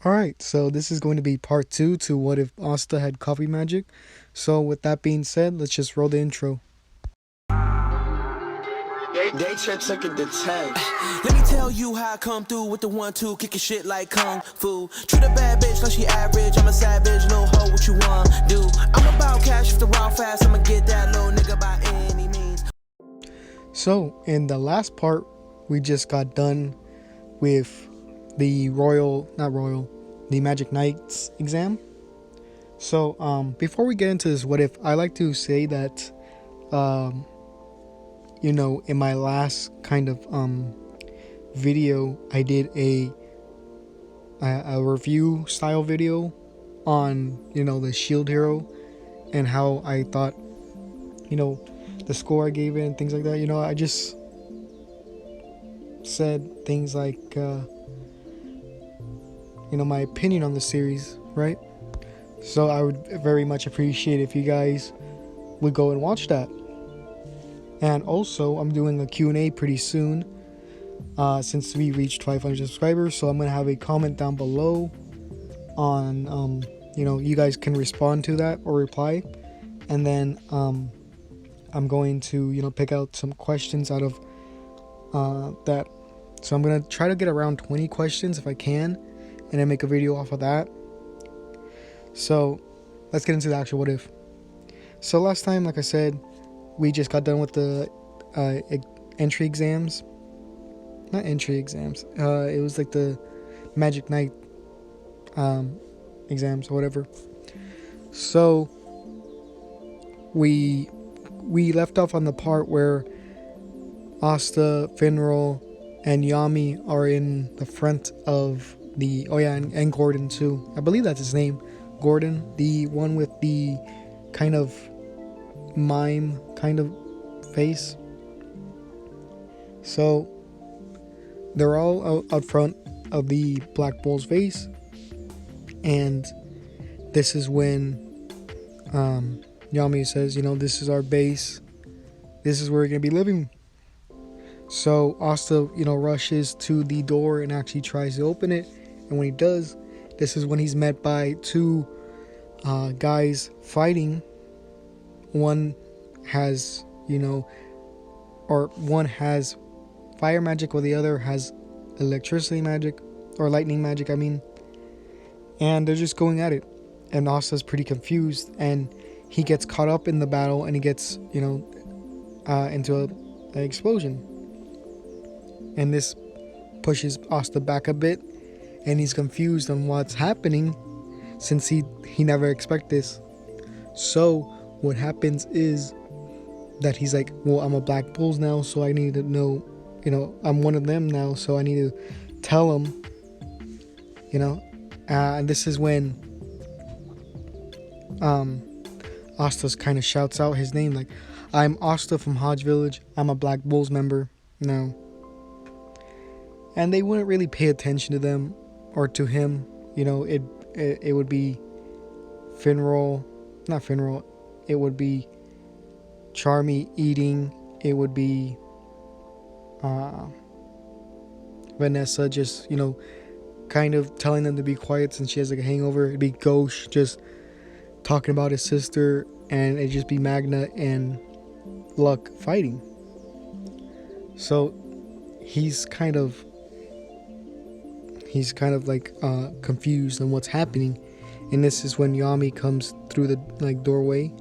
Alright, so this is going to be part 2 to what if Asta had coffee magic. So with that being said, let's just roll the intro. They took it to 10. Let me tell you how I come through with the 1-2, kicking shit like kung fu. Treat a bad bitch like she average. I'm a savage, little hoe, what you want do? I'm about cash if the raw fast. I'ma get that little nigga by any means. So in the last part, we just got done with the the Magic Knights exam. So before we get into this what if, I like to say that in my last kind of video, I did a review style video on the shield hero and how I thought the score I gave it and things like that. I just said things like my opinion on the series, right? So I would very much appreciate if you guys would go and watch that. And also, I'm doing a Q&A pretty soon, since we reached 500 subscribers. So I'm gonna have a comment down below on you guys can respond to that or reply, and then I'm going to pick out some questions out of that. So I'm gonna try to get around 20 questions if I can, and then make a video off of that. So let's get into the actual what if. So last time, like I said, we just got done with the entry exams. Not entry exams. It was like the Magic Knight exams or whatever. So we left off on the part where Asta, Finral, and Yami are in the front of the and Gordon too. I believe that's his name, Gordon, the one with the kind of mime kind of face. So they're all out front of the Black Bull's face, and this is when Yami says, this is our base, this is where we're gonna be living. So Asta rushes to the door and actually tries to open it, and when he does, this is when he's met by two guys fighting. One has one has fire magic, while the other has electricity magic, or lightning magic, I mean. And they're just going at it, and Asta's pretty confused, and he gets caught up in the battle, and he gets into an explosion, and this pushes Asta back a bit, and he's confused on what's happening since he never expected this. So what happens is that he's like, well, I'm a Black Bulls now, so I need to know, I'm one of them now, so I need to tell him, and this is when Asta kind of shouts out his name, like, I'm Asta from Hodge Village, I'm a Black Bulls member now. And they wouldn't really pay attention to them or to him. It would be not Finral, it would be Charmy eating, it would be Vanessa just kind of telling them to be quiet since she has like a hangover. It'd be Ghosh just talking about his sister, and it'd just be Magna and Luck fighting. So he's kind of like confused on what's happening, and this is when Yami comes through the doorway,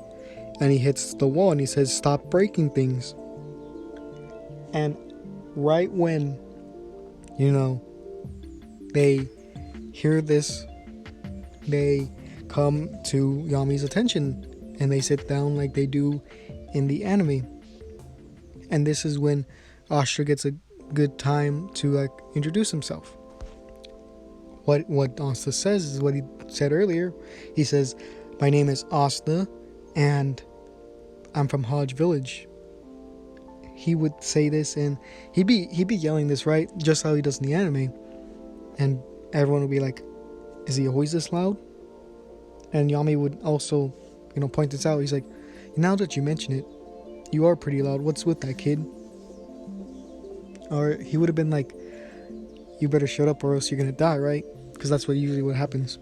and he hits the wall, and he says, "Stop breaking things." And right when they hear this, they come to Yami's attention, and they sit down like they do in the anime. And this is when Astra gets a good time to introduce himself. What Asta says is what he said earlier. He says, "My name is Asta, and I'm from Hodge Village." He would say this, and he'd be yelling this, right, just how he does in the anime, and everyone would be like, "Is he always this loud?" And Yami would also, point this out. He's like, "Now that you mention it, you are pretty loud. What's with that, kid?" Or he would have been like, "You better shut up or else you're gonna die," right? because that's what usually what happens.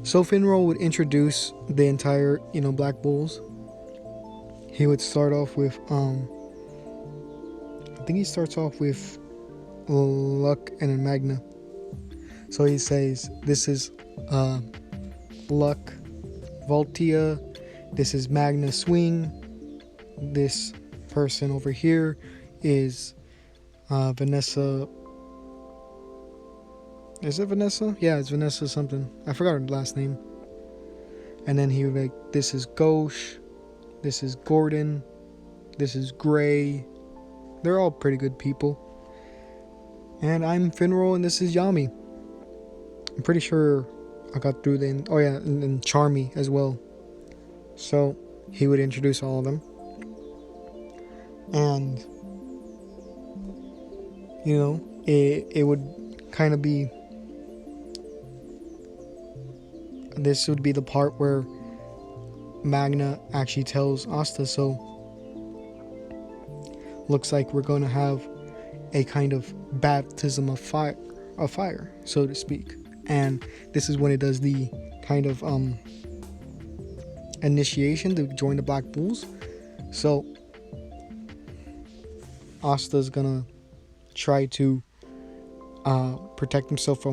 So Finral would introduce the entire, Black Bulls. He would start off with, I think he starts off with Luck and then Magna. So he says, this is Luck Voltia, this is Magna Swing, this person over here is Vanessa. Is it Vanessa? Yeah, it's Vanessa something. I forgot her last name. And then he would be like, this is Gauche, this is Gordon, this is Gray. They're all pretty good people. And I'm Finral, and this is Yami. I'm pretty sure I got through the... Oh yeah, and Charmy as well. So he would introduce all of them. And, it would kind of be... This would be the part where Magna actually tells Asta, so looks like we're going to have a kind of baptism of fire, so to speak. And this is when it does the kind of initiation to join the Black Bulls. So Asta's gonna try to protect himself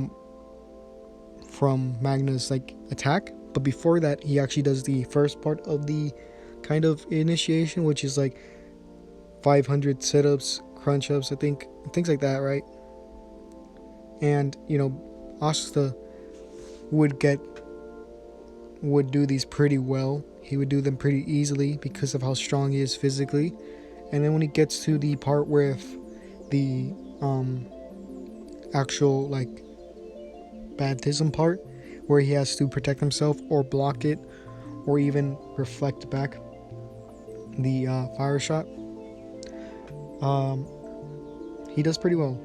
from Magna's attack, but before that he actually does the first part of the kind of initiation, which is 500 sit-ups, crunch ups, I think, things like that, right? And Asta would do these pretty well. He would do them pretty easily because of how strong he is physically. And then when he gets to the part where the actual baptism part, where he has to protect himself or block it or even reflect back the fire shot, he does pretty well.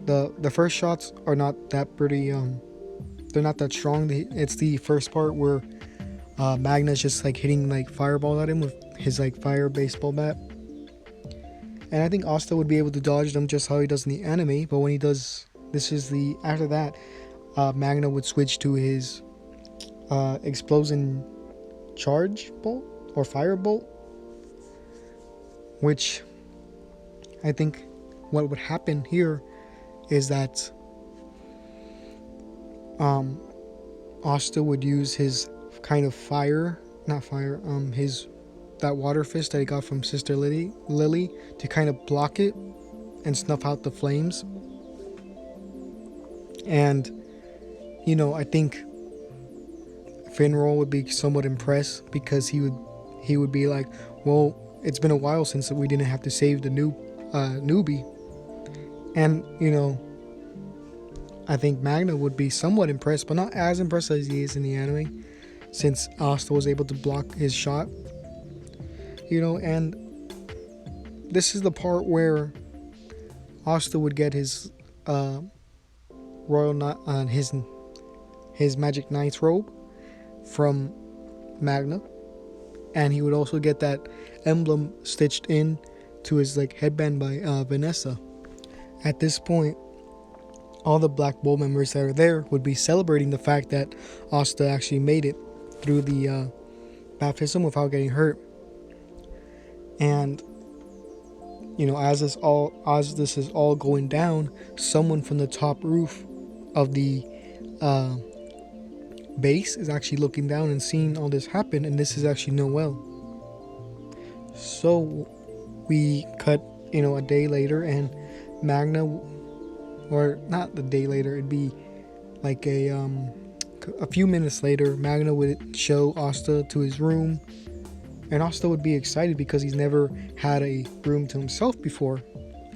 The first shots are not that pretty, they're not that strong. It's the first part where Magna's just hitting fireballs at him with his fire baseball bat. And I think Asta would be able to dodge them just how he does in the anime, but when he does, after that, Magna would switch to his explosion charge bolt or fire bolt, which I think what would happen here is that Asta would use his kind of that water fist that he got from Sister Lily to kind of block it and snuff out the flames. And I think Finral would be somewhat impressed, because he would be like, well, it's been a while since we didn't have to save the newbie. And I think Magna would be somewhat impressed, but not as impressed as he is in the anime, since Asta was able to block his shot. And this is the part where Asta would get his his Magic Knight's robe from Magna, and he would also get that emblem stitched in to his headband by Vanessa. At this point, all the Black Bull members that are there would be celebrating the fact that Asta actually made it through the baptism without getting hurt. And as this is all going down, someone from the top roof of the base is actually looking down and seeing all this happen, and this is actually Noelle. So we cut a day later, and Magna, or not the day later, it'd be a few minutes later, Magna would show Asta to his room, and Asta would be excited because he's never had a room to himself before.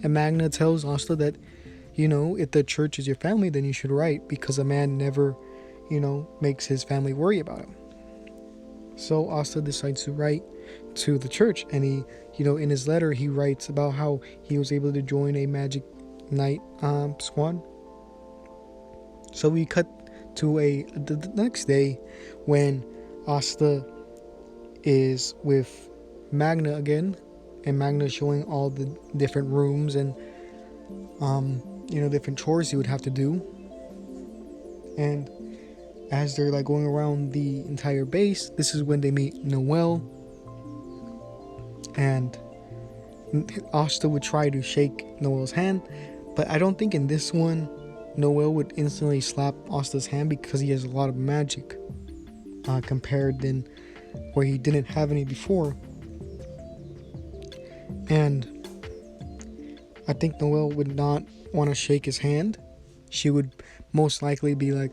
And Magna tells Asta that if the church is your family, then you should write, because a man never makes his family worry about him. So Asta decides to write to the church, and he in his letter he writes about how he was able to join a Magic Knight squad. So we cut to the next day, when Asta is with Magna again, and Magna showing all the different rooms and different chores he would have to do. And as they're like going around the entire base, this is when they meet Noelle. And Asta would try to shake Noelle's hand, but I don't think in this one Noelle would instantly slap Asta's hand because he has a lot of magic compared than where he didn't have any before. And I think Noelle would not want to shake his hand. She would most likely be like,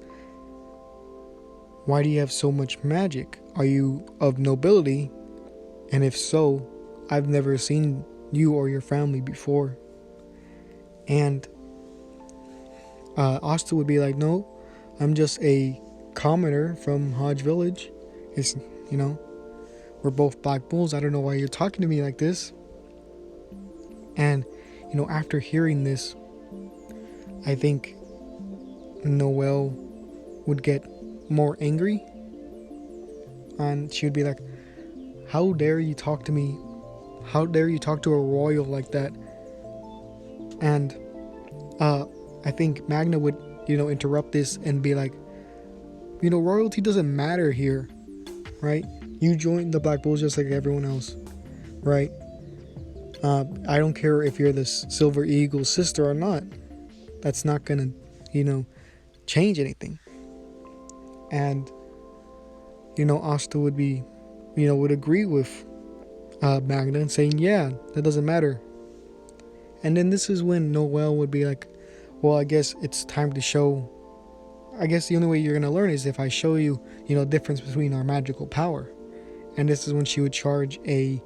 why do you have so much magic? Are you of nobility? And if so, I've never seen you or your family before. And Asta would be like, no, I'm just a commoner from Hodge Village. It's, we're both black bulls. I don't know why you're talking to me like this. And, after hearing this, I think Noelle would get more angry. And she would be like, how dare you talk to me? How dare you talk to a royal like that? And I think Magna would, interrupt this and be like, royalty doesn't matter here, right? You joined the Black Bulls just like everyone else, right? I don't care if you're the Silver Eagle's sister or not. That's not gonna, change anything. And, Asta would be, would agree with Magna and saying, yeah, that doesn't matter. And then this is when Noelle would be like, well, I guess it's time to show. I guess the only way you're going to learn is if I show you, difference between our magical power. And this is when she would charge a,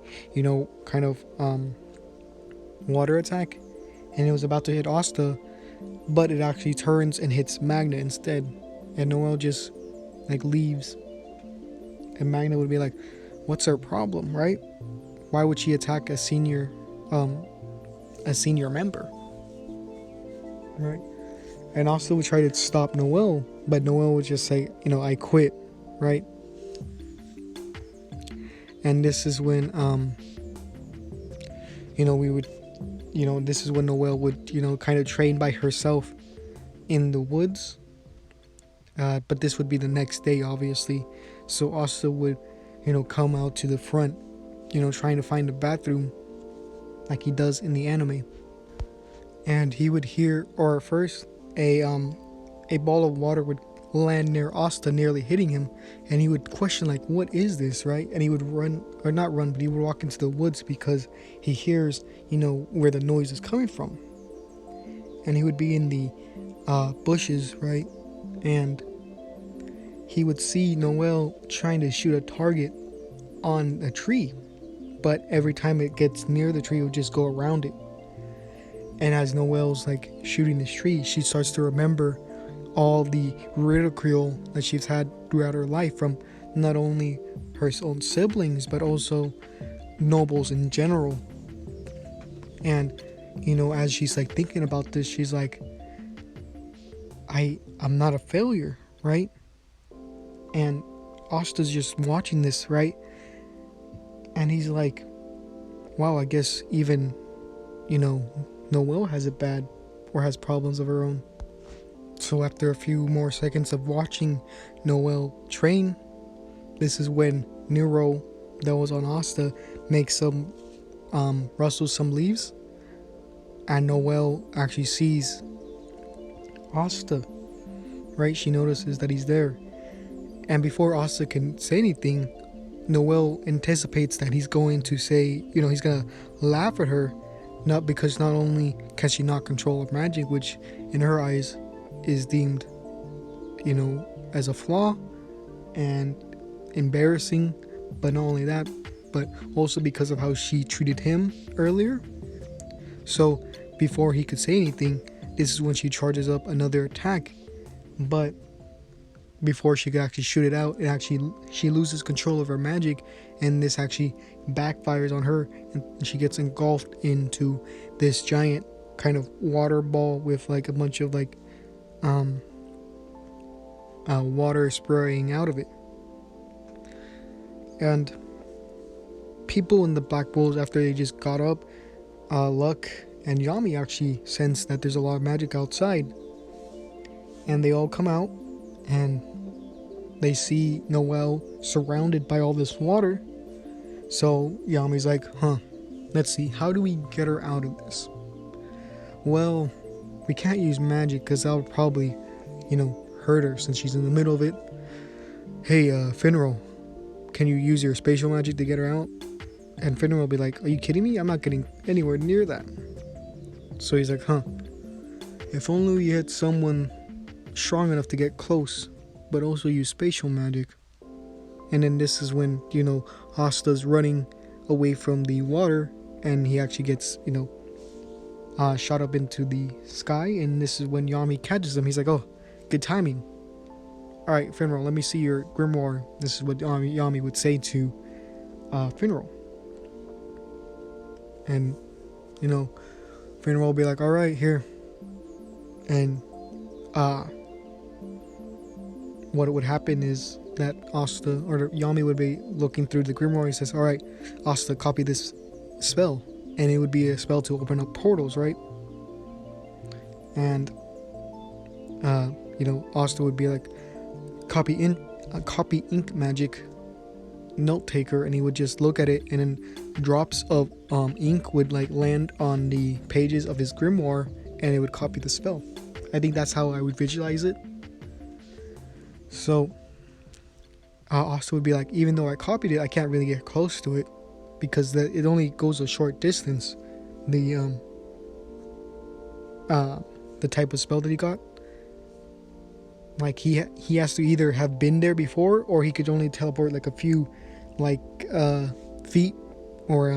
kind of water attack. And it was about to hit Asta, but it actually turns and hits Magna instead. And Noelle just leaves. And Magna would be like, what's her problem, right? Why would she attack a senior member? Right? And Asta would try to stop Noelle, but Noelle would just say, I quit, right? And this is when, this is when Noelle would, kind of train by herself in the woods. But this would be the next day, obviously. So Asta would, come out to the front, trying to find a bathroom like he does in the anime. And he would hear, or first, a ball of water would land near Asta, nearly hitting him, and he would question what is this, right? And he would run, or not run, but he would walk into the woods because he hears, where the noise is coming from. And he would be in the bushes, right? And he would see Noelle trying to shoot a target on a tree, but every time it gets near the tree, it would just go around it. And as Noelle's shooting this tree, she starts to remember all the ridicule that she's had throughout her life from not only her own siblings, but also nobles in general. And, as she's thinking about this, she's like, I'm not a failure, right? And Asta's just watching this, right? And he's like, wow, I guess even, Noelle has it bad or has problems of her own. So after a few more seconds of watching Noelle train, this is when Nero, that was on Asta, makes some, rustles some leaves. And Noelle actually sees Asta, right? She notices that he's there. And before Asta can say anything, Noelle anticipates that he's going to say, he's going to laugh at her. Not because not only can she not control her magic, which in her eyes is deemed, as a flaw and embarrassing, but not only that, but also because of how she treated him earlier. So before he could say anything, this is when she charges up another attack. But before she could actually shoot it out, she loses control of her magic, and this actually backfires on her, and she gets engulfed into this giant kind of water ball with a bunch of water spraying out of it. And people in the Black Bulls, after they just got up, Luck and Yami actually sense that there's a lot of magic outside, and they all come out, and they see Noelle surrounded by all this water. So Yami's like, let's see, how do we get her out of this? Well, we can't use magic because that would probably, hurt her since she's in the middle of it. Hey, Finral, can you use your spatial magic to get her out? And Finral will be like, are you kidding me? I'm not getting anywhere near that. So he's like, if only we had someone strong enough to get close, but also use spatial magic. And then this is when, Asta's running away from the water, and he actually gets, shot up into the sky, and this is when Yami catches him. He's like, oh, good timing. Alright, Finral, let me see your grimoire. This is what Yami would say to Finral. And, Finral will be like, alright, here. And what would happen is that Asta, or Yami would be looking through the grimoire. He says, alright, Asta, copy this spell. And it would be a spell to open up portals, right? And, Asta would be like, copy ink magic, note taker, and he would just look at it, and then drops of ink would land on the pages of his grimoire, and it would copy the spell. I think that's how I would visualize it. So Asta would be like, even though I copied it, I can't really get close to it because it only goes a short distance. The type of spell that he got, he has to either have been there before, or he could only teleport a few feet, or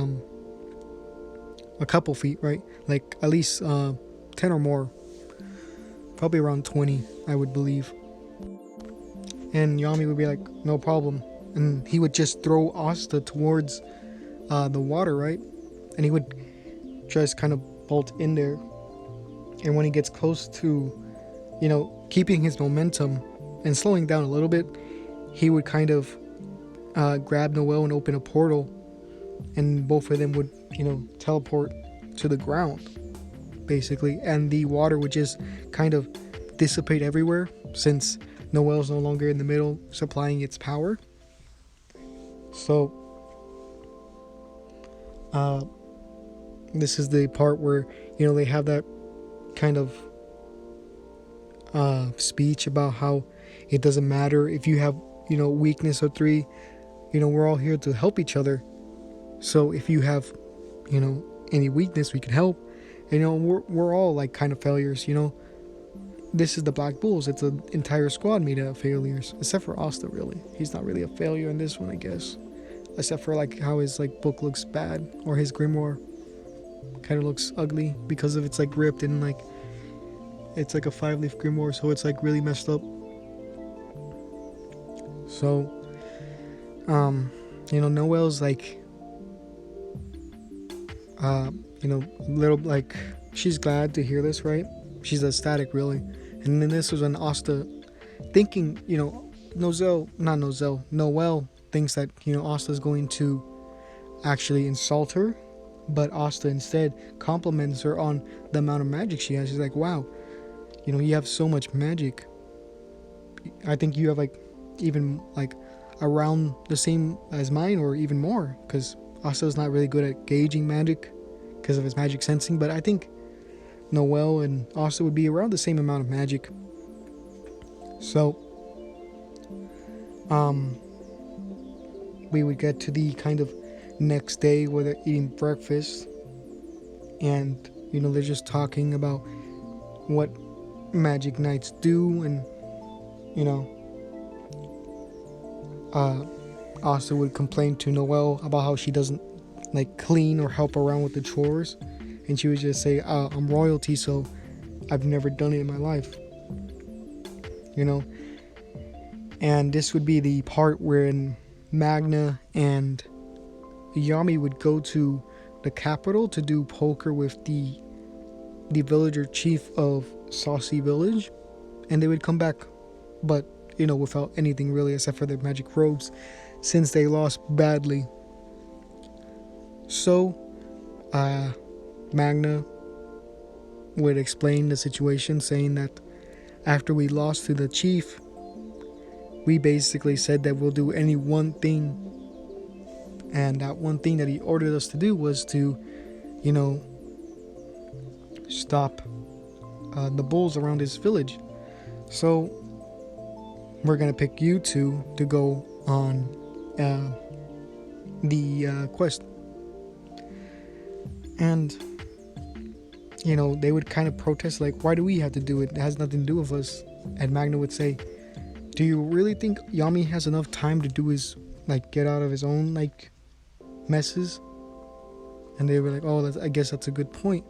a couple feet, right? At least 10 or more, probably around 20, I would believe. And Yami would be like, no problem, and he would just throw Asta towards the water, right? And he would just kind of bolt in there, and when he gets close to, keeping his momentum and slowing down a little bit, he would kind of grab Noelle and open a portal, and both of them would, teleport to the ground, basically, and the water would just kind of dissipate everywhere since Noelle's no longer in the middle supplying its power. So this is the part where they have that kind of speech about how it doesn't matter if you have weakness of 3. We're all here to help each other. So if you have any weakness, we can help. And we're all kind of failures. This is the Black Bulls. It's an entire squad made out of failures, except for Asta. Really, he's not really a failure in this one, I guess, except for how his book looks bad, or his grimoire kind of looks ugly because of it's ripped, and it's a 5-leaf grimoire, so it's really messed up. So Noelle's little she's glad to hear this, right? She's ecstatic, really. And then this was when Asta, thinking, Noelle thinks that Asta's going to actually insult her, but Asta instead compliments her on the amount of magic she has. She's like, wow, you have so much magic. I think you have even around the same as mine, or even more, because Asta's not really good at gauging magic because of his magic sensing, but I think Noelle and Asta would be around the same amount of magic. So we would get to the kind of next day where they're eating breakfast, and they're just talking about what magic knights do, and Asta would complain to Noelle about how she doesn't clean or help around with the chores, and she would just say, I'm royalty, so I've never done it in my life. And this would be the part wherein Magna and Yami would go to the capital to do poker with the villager chief of Saussy village, and they would come back, but without anything really except for their magic robes, since they lost badly. So Magna would explain the situation, saying that after we lost to the chief, we basically said that we'll do any one thing, and that one thing that he ordered us to do was to, stop the bulls around his village. So we're gonna pick you two to go on the quest. And they would kind of protest, like, why do we have to do it? It has nothing to do with us. And Magna would say, do you really think Yami has enough time to do his, get out of his own, messes? And they were like, oh, I guess that's a good point.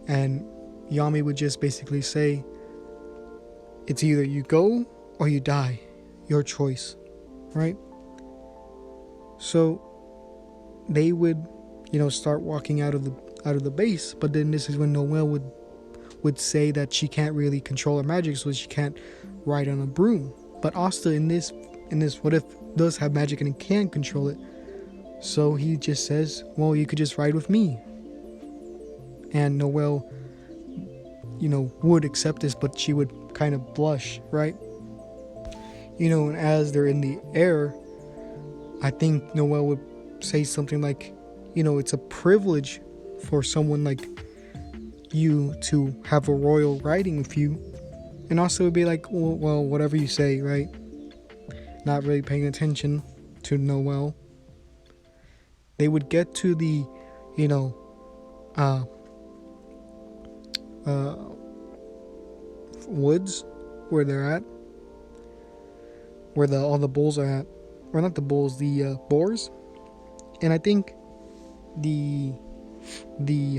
And Yami would just basically say, it's either you go or you die. Your choice. Right? So they would, start walking out of the base, but then this is when Noelle would say that she can't really control her magic, so she can't ride on a broom. But Asta in this what if does have magic and can control it. So he just says, well, you could just ride with me. And Noelle, would accept this, but she would kind of blush, right? And as they're in the air, I think Noelle would say something like, it's a privilege for someone like you to have a royal riding with you. And also would be like, well, whatever you say, right? Not really paying attention to Noelle. They would get to the, woods where they're at, where all the bulls are at, or not the bulls, the boars. And I think the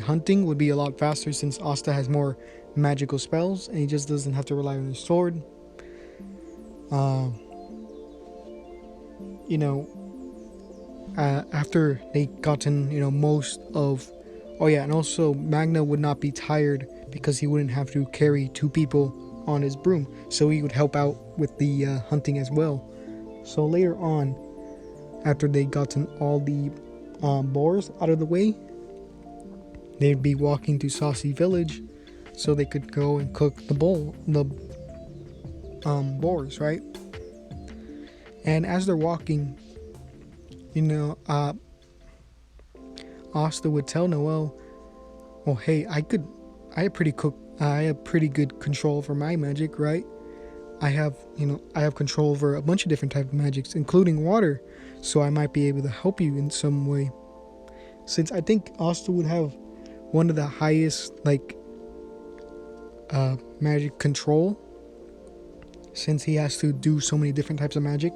hunting would be a lot faster since Asta has more magical spells and he just doesn't have to rely on his sword. After they gotten most of, and also Magna would not be tired because he wouldn't have to carry two people on his broom, so he would help out with the hunting as well. So later on, after they gotten all the boars out of the way, they'd be walking to Saussy village so they could go and cook the boars, right? And as they're walking, Asta would tell Noelle, well, hey, I have pretty good control over my magic, right? I have control over a bunch of different types of magics, including water, so I might be able to help you in some way. Since I think Asta would have one of the highest magic control, since he has to do so many different types of magic.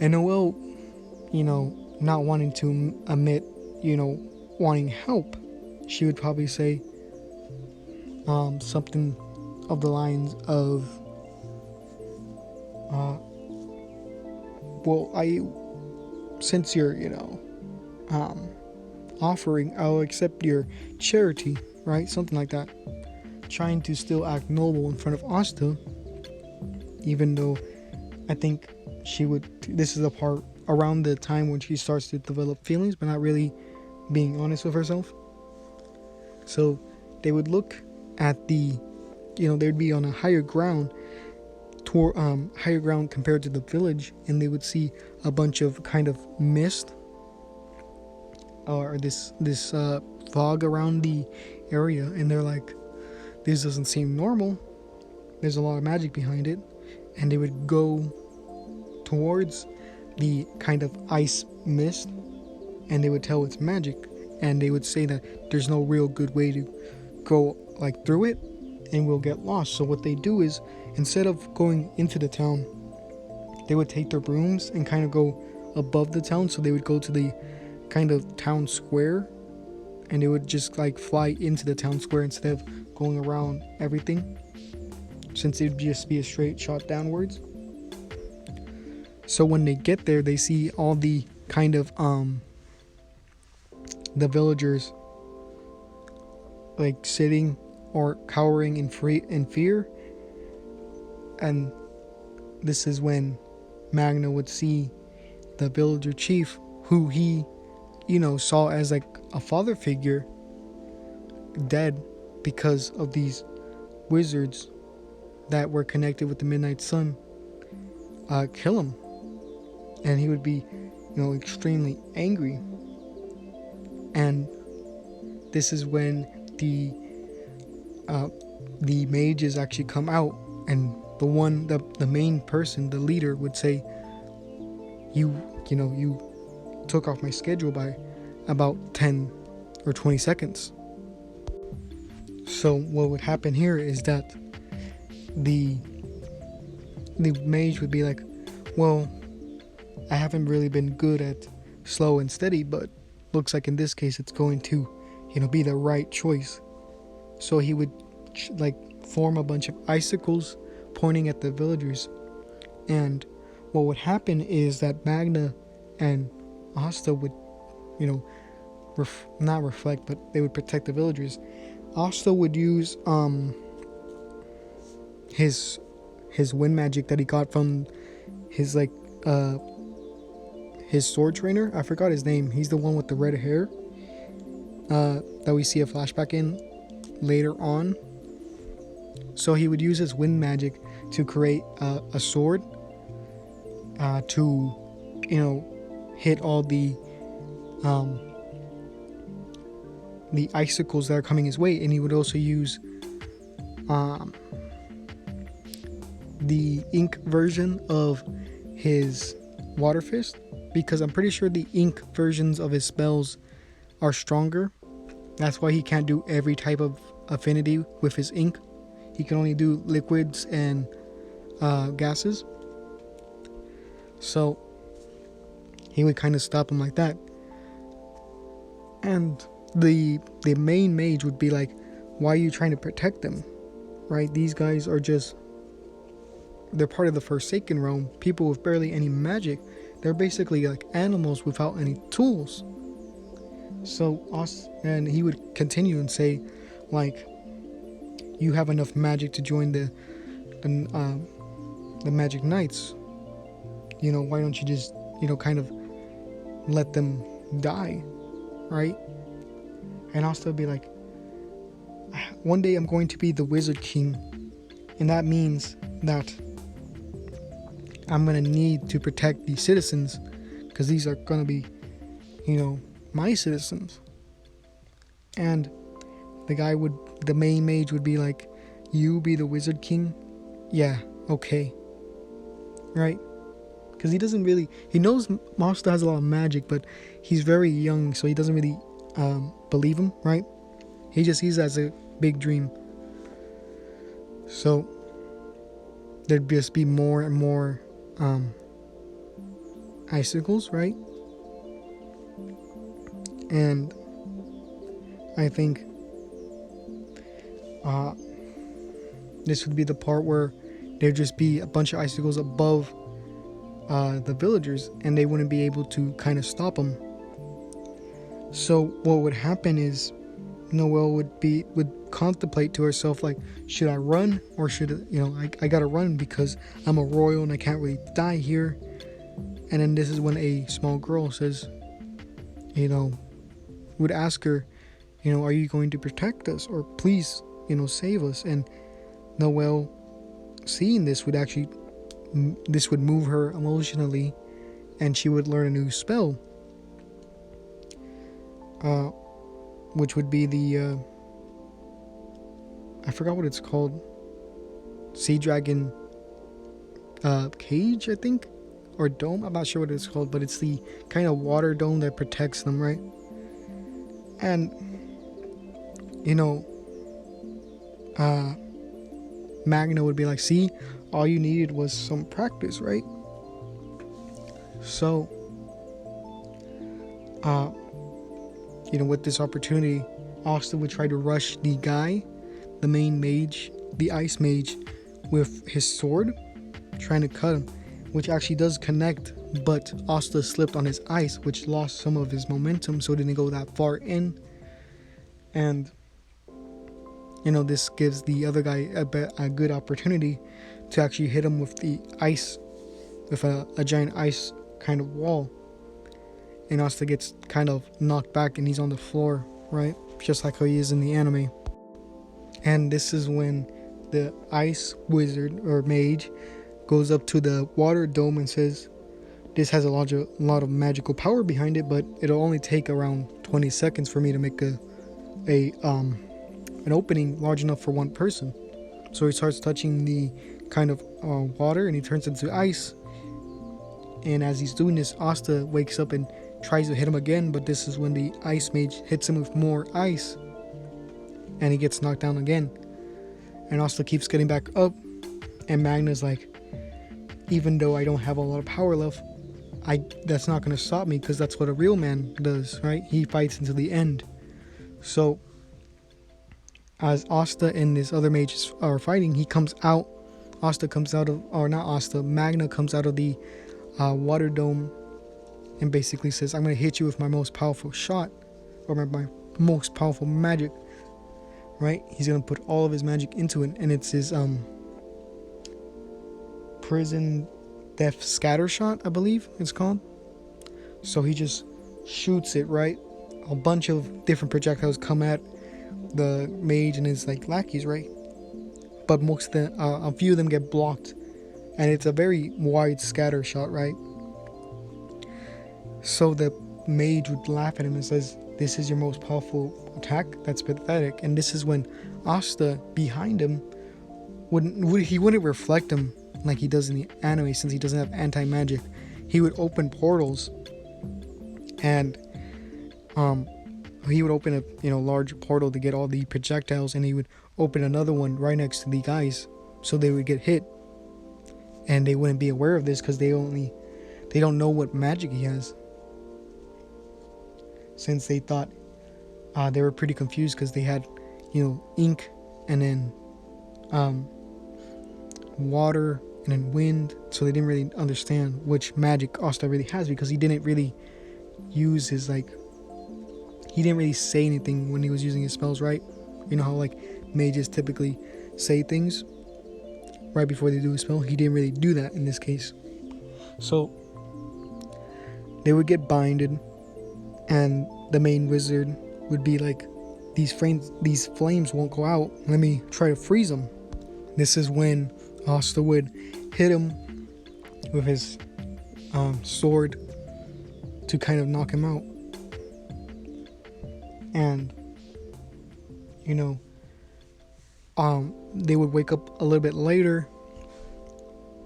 And Noelle, not wanting to admit, wanting help, she would probably say something of the lines of, since you're, offering, I'll accept your charity, right? Something like that. Trying to still act noble in front of Asta, even though I think this is a part around the time when she starts to develop feelings, but not really being honest with herself. So they would look at they'd be on a higher ground, higher ground compared to the village, and they would see a bunch of kind of mist, or this fog around the area, and they're like, this doesn't seem normal. There's a lot of magic behind it. And they would go towards the kind of ice mist, and they would tell it's magic, and they would say that there's no real good way to go through it, and we'll get lost. So what they do is, instead of going into the town, they would take their brooms and kind of go above the town. So they would go to the kind of town square, and they would just fly into the town square instead of going around everything, since it'd just be a straight shot downwards. So when they get there, they see all the kind of the villagers sitting or cowering in fear. And this is when Magna would see the villager chief, who he saw as a father figure, dead because of these wizards that were connected with the Midnight Sun, kill him, and he would be, extremely angry. And this is when the mages actually come out, and the main person, the leader, would say, you took off my schedule by about 10 or 20 seconds. So what would happen here is that the mage would be like, well, I haven't really been good at slow and steady, but looks like in this case it's going to, be the right choice. So he would form a bunch of icicles pointing at the villagers, and what would happen is that Magna and Asta would, not reflect, but they would protect the villagers. Asta would use his wind magic that he got from his his sword trainer. I forgot his name. He's the one with the red hair that we see a flashback in later on. So he would use his wind magic to create a sword to hit all the icicles that are coming his way. And he would also use the ink version of his water fist, because I'm pretty sure the ink versions of his spells are stronger. That's why he can't do every type of affinity with his ink. He can only do liquids and gases. So he would kind of stop him like that. And the main mage would be like, why are you trying to protect them? Right? These guys are they're part of the Forsaken Realm. People with barely any magic. They're basically like animals without any tools. And he would continue and say, like, you have enough magic to join the Magic Knights. Why don't you just, kind of let them die, right? And Asta would be like, one day I'm going to be the Wizard King, and that means that I'm going to need to protect these citizens, because these are going to be, my citizens. And the main mage would be like, you be the Wizard King? Yeah, okay. Right? Because he knows Asta has a lot of magic, but he's very young, so he doesn't really believe him, right? He just sees it as a big dream. So there'd just be more and more icicles, right? And I think this would be the part where there'd just be a bunch of icicles above the villagers, and they wouldn't be able to kind of stop them. So what would happen is Noelle would contemplate to herself, like, should I run, or should I gotta run because I'm a royal and I can't really die here. And then this is when a small girl says, would ask her, are you going to protect us, or please, save us? And Noelle, seeing this, would move her emotionally, and she would learn a new spell, which would be the I forgot what it's called, Sea Dragon cage, I think, or dome. I'm not sure what it's called, but it's the kind of water dome that protects them, right? And Magna would be like, see, all you needed was some practice, right? So with this opportunity, Asta would try to rush the guy, the main mage, the ice mage, with his sword, trying to cut him, which actually does connect, but Asta slipped on his ice, which lost some of his momentum, so it didn't go that far in. And this gives the other guy a good opportunity to actually hit him with the ice, with a giant ice kind of wall. And Asta gets kind of knocked back, and he's on the floor, right? Just like how he is in the anime. And this is when the ice wizard or mage goes up to the water dome and says, this has a lot of magical power behind it, but it'll only take around 20 seconds for me to make an opening large enough for one person. So he starts touching the kind of water, and he turns into ice. And as he's doing this, Asta wakes up and tries to hit him again, but this is when the ice mage hits him with more ice, and he gets knocked down again. And Asta keeps getting back up, and Magna's like, even though I don't have a lot of power left, that's not going to stop me, because that's what a real man does, right? He fights until the end. So as Asta and this other mage are fighting, he comes out. Magna comes out of the water dome and basically says, I'm going to hit you with my most powerful shot, or my most powerful magic, right? He's going to put all of his magic into it, and it's his prison death scatter shot, I believe it's called. So he just shoots it, right? A bunch of different projectiles come at the mage and his like lackeys, right? But most of them, a few of them get blocked, and it's a very wide scatter shot, right? So the mage would laugh at him and says, this is your most powerful attack? That's pathetic. And this is when Asta behind him wouldn't reflect him like he does in the anime, since he doesn't have anti-magic. He would open portals, and he would open a large portal to get all the projectiles, and he would open another one right next to the guys, so they would get hit, and they wouldn't be aware of this because they don't know what magic he has, since they thought they were pretty confused because they had ink, and then water, and then wind, so they didn't really understand which magic Asta really has, because he didn't really use his he didn't really say anything when he was using his spells, right? You know how like mages typically say things right before they do a spell? He didn't really do that in this case. So they would get binded, and the main wizard would be like, these flames won't go out, let me try to freeze them. This is when Asta would hit him with his sword to kind of knock him out. And they would wake up a little bit later,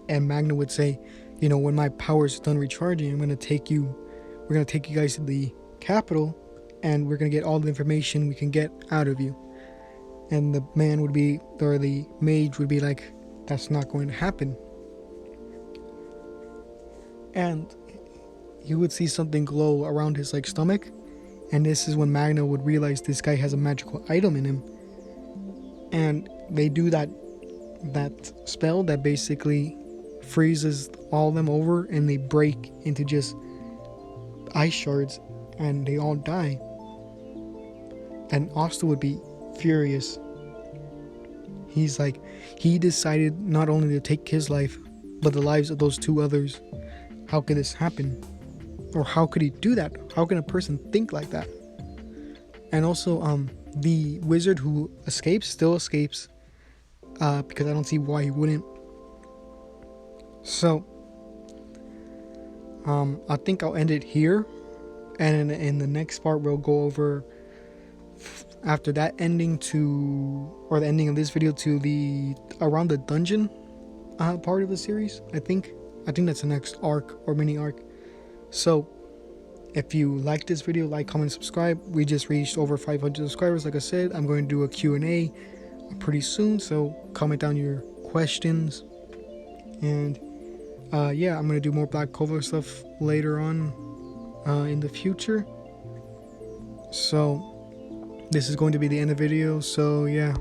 and Magna would say, when my power's done recharging, we're gonna take you guys to the capital, and we're gonna get all the information we can get out of you. And the mage would be like, that's not going to happen. And you would see something glow around his stomach, and this is when Magna would realize this guy has a magical item in him. And they do that spell that basically freezes all of them over, and they break into just ice shards, and they all die. And Asta would be furious. He's like, he decided not only to take his life, but the lives of those two others. How could this happen? Or how could he do that? How can a person think like that? And also, the wizard who still escapes, because I don't see why he wouldn't. So, I think I'll end it here, and in the next part we'll go over, after that ending or the ending of this video, to around the dungeon part of the series. I think that's the next arc or mini arc. So if you like this video, like, comment, subscribe. We just reached over 500 subscribers. Like I said, I'm going to do a Q&A pretty soon, so comment down your questions. And yeah, I'm going to do more Black Clover stuff later on in the future. So this is going to be the end of the video, so yeah.